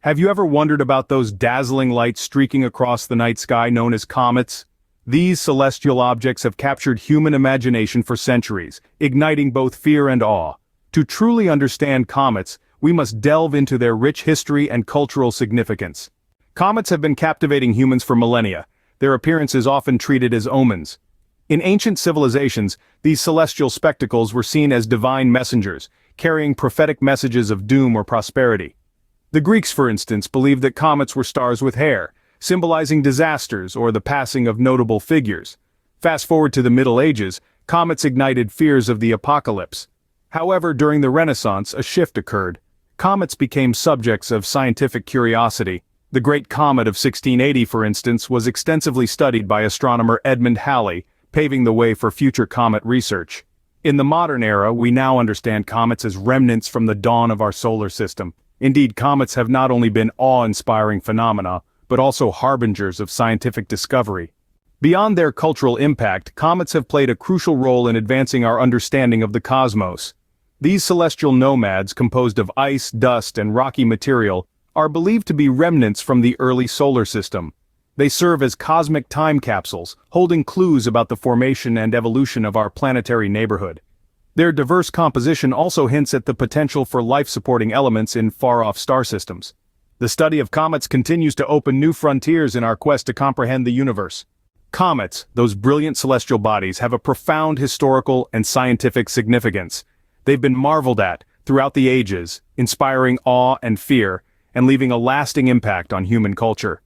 Have you ever wondered about those dazzling lights streaking across the night sky known as comets? These celestial objects have captured human imagination for centuries, igniting both fear and awe. To truly understand comets, we must delve into their rich history and cultural significance. Comets have been captivating humans for millennia, their appearance is often treated as omens. In ancient civilizations, these celestial spectacles were seen as divine messengers, carrying prophetic messages of doom or prosperity. The Greeks, for instance, believed that comets were stars with hair, symbolizing disasters or the passing of notable figures. Fast forward to the Middle Ages, comets ignited fears of the apocalypse. However, during the Renaissance, a shift occurred. Comets became subjects of scientific curiosity. The Great Comet of 1680, for instance, was extensively studied by astronomer Edmund Halley, paving the way for future comet research. In the modern era, we now understand comets as remnants from the dawn of our solar system. Indeed, comets have not only been awe-inspiring phenomena, but also harbingers of scientific discovery. Beyond their cultural impact, comets have played a crucial role in advancing our understanding of the cosmos. These celestial nomads, composed of ice, dust, and rocky material, are believed to be remnants from the early solar system. They serve as cosmic time capsules, holding clues about the formation and evolution of our planetary neighborhood. Their diverse composition also hints at the potential for life-supporting elements in far-off star systems. The study of comets continues to open new frontiers in our quest to comprehend the universe. Comets, those brilliant celestial bodies, have a profound historical and scientific significance. They've been marveled at throughout the ages, inspiring awe and fear, and leaving a lasting impact on human culture.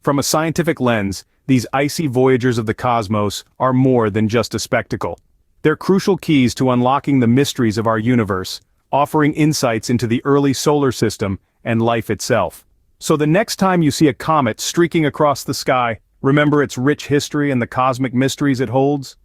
From a scientific lens, these icy voyagers of the cosmos are more than just a spectacle. They're crucial keys to unlocking the mysteries of our universe, offering insights into the early solar system and life itself. So the next time you see a comet streaking across the sky, remember its rich history and the cosmic mysteries it holds.